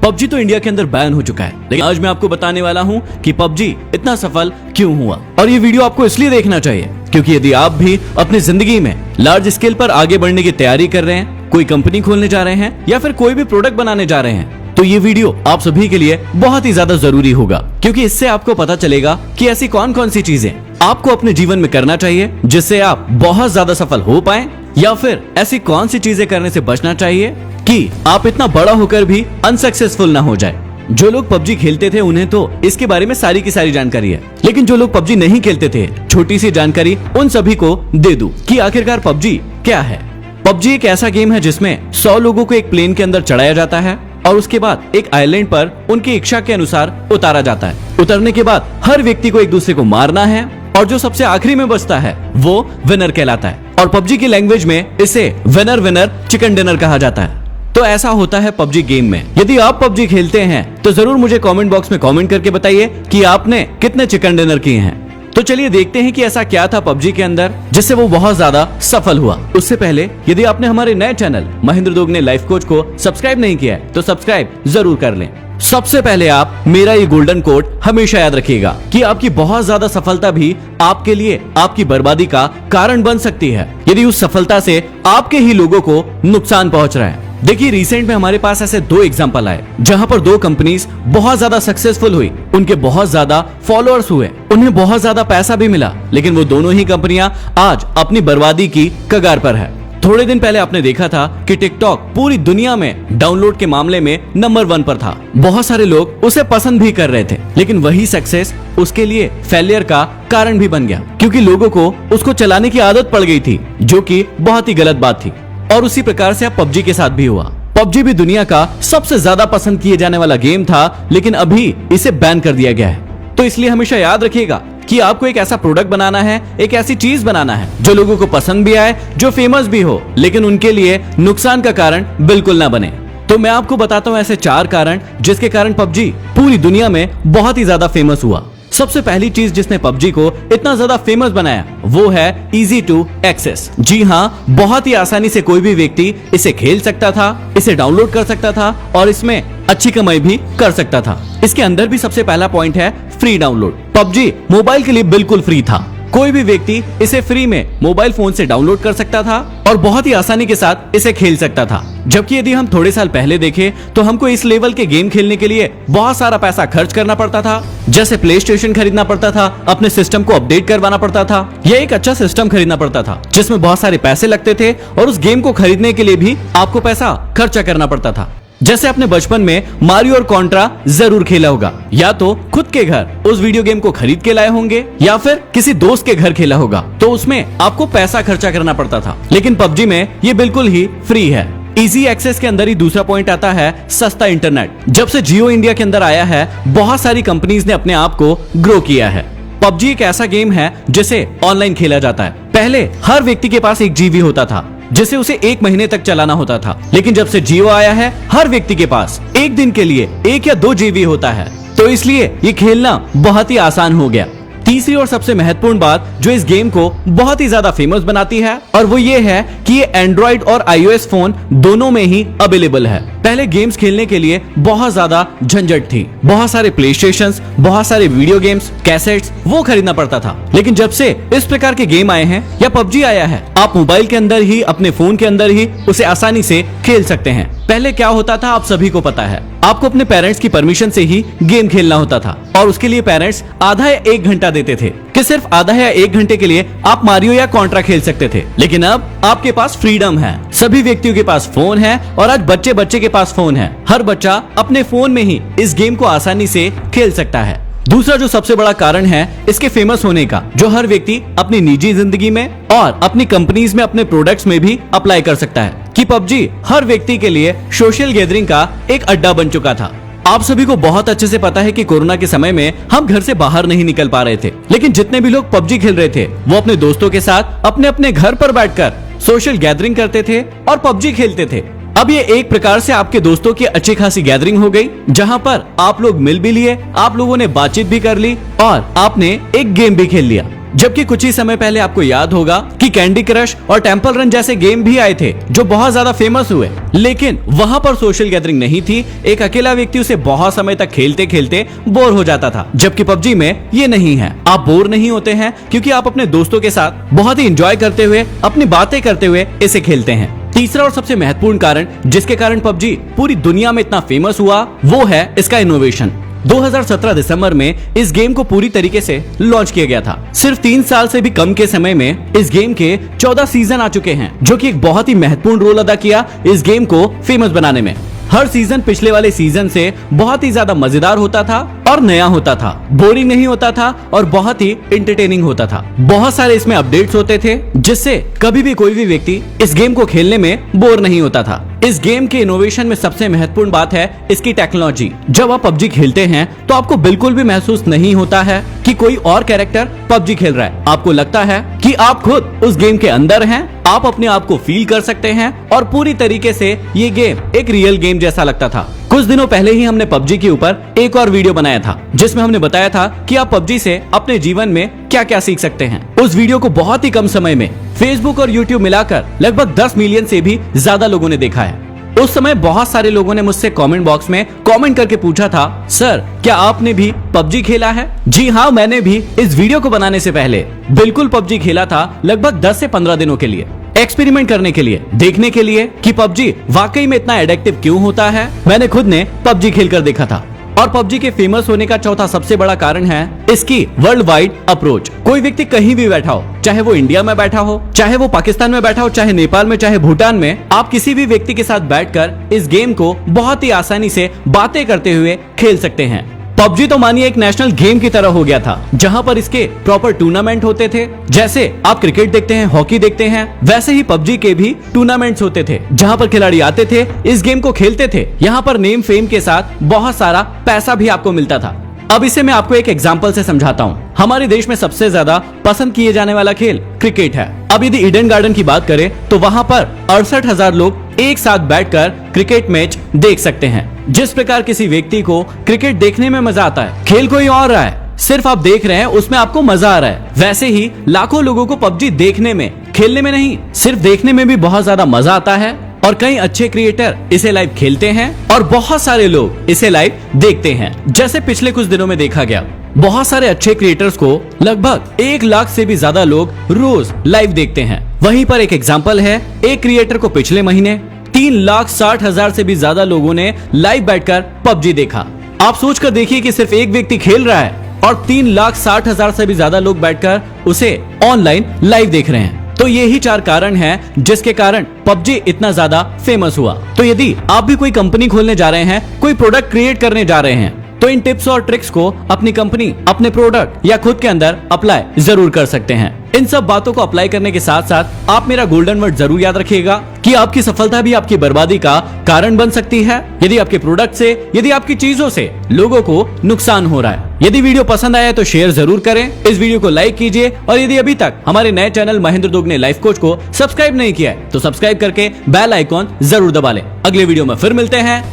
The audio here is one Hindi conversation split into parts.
पबजी तो इंडिया के अंदर बैन हो चुका है, लेकिन आज मैं आपको बताने वाला हूँ कि पबजी इतना सफल क्यों हुआ। और ये वीडियो आपको इसलिए देखना चाहिए क्योंकि यदि आप भी अपनी जिंदगी में लार्ज स्केल पर आगे बढ़ने की तैयारी कर रहे हैं, कोई कंपनी खोलने जा रहे हैं या फिर कोई भी प्रोडक्ट बनाने जा रहे हैं, तो ये वीडियो आप सभी के लिए बहुत ही ज्यादा जरूरी होगा। क्योंकि इससे आपको पता चलेगा कि ऐसी कौन कौन सी चीजें आपको अपने जीवन में करना चाहिए जिससे आप बहुत ज्यादा सफल हो पाए, या फिर ऐसी कौन सी चीजें करने से बचना चाहिए कि आप इतना बड़ा होकर भी अनसक्सेसफुल ना हो जाए। जो लोग पबजी खेलते थे उन्हें तो इसके बारे में सारी की सारी जानकारी है, लेकिन जो लोग पबजी नहीं खेलते थे, छोटी सी जानकारी उन सभी को दे दूं कि आखिरकार पबजी क्या है। पबजी एक ऐसा गेम है जिसमें 100 लोगों को एक प्लेन के अंदर चढ़ाया जाता है और उसके बाद एक आइलैंड पर उनकी इच्छा के अनुसार उतारा जाता है। उतरने के बाद हर व्यक्ति को एक दूसरे को मारना है और जो सबसे आखिरी में बचता है वो विनर कहलाता है। और पबजी की लैंग्वेज में इसे विनर विनर चिकन डिनर कहा जाता है। तो ऐसा होता है पबजी गेम में। यदि आप पबजी खेलते हैं तो जरूर मुझे कमेंट बॉक्स में कमेंट करके बताइए कि आपने कितने चिकन डिनर किए हैं। तो चलिए देखते हैं कि ऐसा क्या था पबजी के अंदर जिससे वो बहुत ज्यादा सफल हुआ। उससे पहले यदि आपने हमारे नए channel Mahendra Dogne life coach को सब्सक्राइब नहीं किया है तो सब्सक्राइब जरूर कर लें। सबसे पहले आप मेरा ये गोल्डन कोड हमेशा याद रखिएगा कि आपकी बहुत ज्यादा सफलता भी आपके लिए आपकी बर्बादी का कारण बन सकती है यदि उस सफलता से आपके ही लोगों को नुकसान पहुंच रहा है। देखिए, रिसेंट में हमारे पास ऐसे 2 एग्जांपल आए जहां पर 2 कंपनीज बहुत ज्यादा सक्सेसफुल हुई, उनके बहुत ज्यादा फॉलोअर्स हुए, उन्हें बहुत ज्यादा पैसा भी मिला, लेकिन वो दोनों ही कंपनियां आज अपनी बर्बादी की कगार पर है। थोड़े दिन पहले आपने देखा था कि टिकटॉक पूरी दुनिया में डाउनलोड के मामले में नंबर 1 पर था। बहुत सारे लोग उसे पसंद भी कर रहे थे, लेकिन वही सक्सेस उसके लिए फेलियर का कारण भी बन गया क्योंकि लोगों को उसको चलाने की आदत पड़ गई थी, जो कि बहुत ही गलत बात थी। और उसी प्रकार से अब पबजी के साथ भी हुआ। पबजी भी दुनिया का सबसे ज्यादा पसंद किए जाने वाला गेम था, लेकिन अभी इसे बैन कर दिया गया है। तो इसलिए हमेशा याद रखिएगा कि आपको एक ऐसा प्रोडक्ट बनाना है, एक ऐसी चीज बनाना है जो लोगों को पसंद भी आए, जो फेमस भी हो, लेकिन उनके लिए नुकसान का कारण बिल्कुल ना बने। तो मैं आपको बताता हूँ ऐसे 4 कारण जिसके कारण पबजी पूरी दुनिया में बहुत ही ज्यादा फेमस हुआ। सबसे पहली चीज जिसने पबजी को इतना ज्यादा फेमस बनाया वो है इजी टू एक्सेस। जी हाँ, बहुत ही आसानी से कोई भी व्यक्ति इसे खेल सकता था, इसे डाउनलोड कर सकता था और इसमें अच्छी कमाई भी कर सकता था। इसके अंदर भी सबसे पहला पॉइंट है फ्री डाउनलोड। पबजी मोबाइल के लिए बिल्कुल फ्री था। कोई भी व्यक्ति इसे फ्री में मोबाइल फोन से डाउनलोड कर सकता था और बहुत ही आसानी के साथ इसे खेल सकता था। जबकि यदि हम थोड़े साल पहले देखें तो हमको इस लेवल के गेम खेलने के लिए बहुत सारा पैसा खर्च करना पड़ता था, जैसे प्ले स्टेशन खरीदना पड़ता था, अपने सिस्टम को अपडेट करवाना पड़ता था, या एक अच्छा सिस्टम खरीदना पड़ता था जिसमें बहुत सारे पैसे लगते थे और उस गेम को खरीदने के लिए भी आपको पैसा खर्चा करना पड़ता था। जैसे अपने बचपन में मारियो और कॉन्ट्रा जरूर खेला होगा, या तो खुद के घर उस वीडियो गेम को खरीद के लाए होंगे या फिर किसी दोस्त के घर खेला होगा, तो उसमें आपको पैसा खर्चा करना पड़ता था। लेकिन पबजी में ये बिल्कुल ही फ्री है। इजी एक्सेस के अंदर ही दूसरा पॉइंट आता है सस्ता इंटरनेट। जब से जियो इंडिया के अंदर आया है, बहुत सारी कंपनीज ने अपने आप को ग्रो किया है। पबजी एक ऐसा गेम है जिसे ऑनलाइन खेला जाता है। पहले हर व्यक्ति के पास 1 GB होता था जिसे उसे 1 महीने तक चलाना होता था, लेकिन जब से जियो आया है हर व्यक्ति के पास 1 दिन के लिए 1 या 2 GB होता है। तो इसलिए ये खेलना बहुत ही आसान हो गया। तीसरी और सबसे महत्वपूर्ण बात जो इस गेम को बहुत ही ज्यादा फेमस बनाती है, और वो ये है कि ये एंड्रॉइड और iOS फोन दोनों में ही अवेलेबल है। पहले गेम्स खेलने के लिए बहुत ज्यादा झंझट थी, बहुत सारे प्ले स्टेशंस, बहुत सारे वीडियो गेम्स, कैसेट्स वो खरीदना पड़ता था। लेकिन जब से इस प्रकार के गेम आए हैं या पबजी आया है, आप मोबाइल के अंदर ही, अपने फोन के अंदर ही उसे आसानी से खेल सकते हैं। पहले क्या होता था आप सभी को पता है, आपको अपने पेरेंट्स की परमिशन से ही गेम खेलना होता था और उसके लिए पेरेंट्स आधा या 1 घंटा देते थे कि सिर्फ आधा या 1 घंटे के लिए आप मारियो या कॉन्ट्रा खेल सकते थे। लेकिन अब आपके पास फ्रीडम है, सभी व्यक्तियों के पास फोन है और आज बच्चे बच्चे के पास फोन है। हर बच्चा अपने फोन में ही इस गेम को आसानी से खेल सकता है। दूसरा जो सबसे बड़ा कारण है इसके फेमस होने का, जो हर व्यक्ति अपनी निजी जिंदगी में और अपनी कंपनीज में, अपने प्रोडक्ट्स में भी अप्लाई कर सकता है, कि पबजी हर व्यक्ति के लिए सोशल गैदरिंग का एक अड्डा बन चुका था। आप सभी को बहुत अच्छे से पता है कि कोरोना के समय में हम घर से बाहर नहीं निकल पा रहे थे, लेकिन जितने भी लोग पबजी खेल रहे थे वो अपने दोस्तों के साथ अपने अपने घर पर बैठकर सोशल गैदरिंग करते थे और पबजी खेलते थे। अब ये एक प्रकार से आपके दोस्तों की अच्छी खासी गैदरिंग हो गई, जहां पर आप लोग मिल भी लिए, आप लोगों ने बातचीत भी कर ली और आपने एक गेम भी खेल लिया। जबकि कुछ ही समय पहले आपको याद होगा कि कैंडी क्रश और टेंपल रन जैसे गेम भी आए थे जो बहुत ज्यादा फेमस हुए, लेकिन वहां पर सोशल गैदरिंग नहीं थी। एक अकेला व्यक्ति उसे बहुत समय तक खेलते खेलते बोर हो जाता था, जबकि पबजी में ये नहीं है। आप बोर नहीं होते हैं क्योंकि आप अपने दोस्तों के साथ बहुत ही एंजॉय करते हुए, अपनी बातें करते हुए इसे खेलते हैं। तीसरा और सबसे महत्वपूर्ण कारण जिसके कारण पबजी पूरी दुनिया में इतना फेमस हुआ वो है इसका इनोवेशन। 2017 दिसंबर में इस गेम को पूरी तरीके से लॉन्च किया गया था। सिर्फ 3 साल से भी कम के समय में इस गेम के 14 सीजन आ चुके हैं, जो कि एक बहुत ही महत्वपूर्ण रोल अदा किया इस गेम को फेमस बनाने में। हर सीजन पिछले वाले सीजन से बहुत ही ज्यादा मजेदार होता था और नया होता था, बोरिंग नहीं होता था और बहुत ही एंटरटेनिंग होता था। बहुत सारे इसमें अपडेट्स होते थे जिससे कभी भी कोई भी व्यक्ति इस गेम को खेलने में बोर नहीं होता था। इस गेम के इनोवेशन में सबसे महत्वपूर्ण बात है इसकी टेक्नोलॉजी। जब आप पबजी खेलते हैं तो आपको बिल्कुल भी महसूस नहीं होता है कि कोई और कैरेक्टर पबजी खेल रहा है। आपको लगता है कि आप खुद उस गेम के अंदर हैं, आप अपने आप को फील कर सकते हैं और पूरी तरीके से ये गेम एक रियल गेम जैसा लगता था। कुछ दिनों पहले ही हमने पबजी के ऊपर एक और वीडियो बनाया था जिसमें हमने बताया था कि आप पबजी से अपने जीवन में क्या क्या सीख सकते हैं। उस वीडियो को बहुत ही कम समय में फेसबुक और यूट्यूब मिलाकर लगभग 10 मिलियन से भी ज्यादा लोगों ने देखा है। उस समय बहुत सारे लोगों ने मुझसे कमेंट बॉक्स में कमेंट करके पूछा था, सर क्या आपने भी पबजी खेला है? जी हाँ, मैंने भी इस वीडियो को बनाने से पहले बिल्कुल पबजी खेला था, लगभग 10 से 15 दिनों के लिए, एक्सपेरिमेंट करने के लिए, देखने के लिए कि पबजी वाकई में इतना एडिक्टिव क्यों होता है। मैंने खुद ने पबजी खेलकर देखा था। और पबजी के फेमस होने का चौथा सबसे बड़ा कारण है इसकी वर्ल्ड वाइड अप्रोच। कोई व्यक्ति कहीं भी बैठा हो, चाहे वो इंडिया में बैठा हो, चाहे वो पाकिस्तान में बैठा हो, चाहे नेपाल में, चाहे भूटान में, आप किसी भी व्यक्ति के साथ बैठकर इस गेम को बहुत ही आसानी से बातें करते हुए खेल सकते हैं। पबजी तो मानिए एक नेशनल गेम की तरह हो गया था, जहां पर इसके प्रॉपर टूर्नामेंट होते थे। जैसे आप क्रिकेट देखते हैं, हॉकी देखते हैं, वैसे ही पबजी के भी टूर्नामेंट्स होते थे जहां पर खिलाड़ी आते थे, इस गेम को खेलते थे। यहाँ पर नेम फेम के साथ बहुत सारा पैसा भी आपको मिलता था। अब इसे मैं आपको एक एग्जांपल से समझाता हूँ। हमारे देश में सबसे ज्यादा पसंद किए जाने वाला खेल क्रिकेट है। अब यदि ईडन गार्डन की बात करें तो वहाँ पर 68,000 लोग एक साथ बैठकर क्रिकेट मैच देख सकते हैं। जिस प्रकार किसी व्यक्ति को क्रिकेट देखने में मजा आता है, खेल कोई और रहा है, सिर्फ आप देख रहे हैं, उसमें आपको मजा आ रहा है, वैसे ही लाखों लोगों को पबजी देखने में, खेलने में नहीं, सिर्फ देखने में भी बहुत ज्यादा मजा आता है। और कई अच्छे क्रिएटर इसे लाइव खेलते हैं और बहुत सारे लोग इसे लाइव देखते हैं। जैसे पिछले कुछ दिनों में देखा गया, बहुत सारे अच्छे क्रिएटर्स को लगभग 1 लाख से भी ज्यादा लोग रोज लाइव देखते हैं। वहीं पर एक एग्जांपल है, एक क्रिएटर को पिछले महीने 3,60,000 से भी ज्यादा लोगों ने लाइव बैठकर पबजी देखा। आप सोचकर देखिए कि सिर्फ एक व्यक्ति खेल रहा है और 3,60,000 से भी ज्यादा लोग बैठकर उसे ऑनलाइन लाइव देख रहे हैं। तो ये ही 4 कारण हैं जिसके कारण पबजी इतना ज्यादा फेमस हुआ। तो यदि आप भी कोई कंपनी खोलने जा रहे हैं, कोई प्रोडक्ट क्रिएट करने जा रहे हैं, तो इन टिप्स और ट्रिक्स को अपनी कंपनी, अपने प्रोडक्ट या खुद के अंदर अप्लाई जरूर कर सकते हैं। इन सब बातों को अप्लाई करने के साथ साथ आप मेरा गोल्डन वर्ड जरूर याद रखिएगा कि आपकी सफलता भी आपकी बर्बादी का कारण बन सकती है यदि आपके प्रोडक्ट से, यदि आपकी चीजों से लोगों को नुकसान हो रहा है। यदि वीडियो पसंद आया तो शेयर जरूर करें, इस वीडियो को लाइक कीजिए और यदि अभी तक हमारे नए चैनल महेंद्र दुगने लाइफ कोच को सब्सक्राइब नहीं किया है तो सब्सक्राइब करके बेल आइकॉन जरूर दबा लें। अगले वीडियो में फिर मिलते हैं।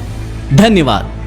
धन्यवाद।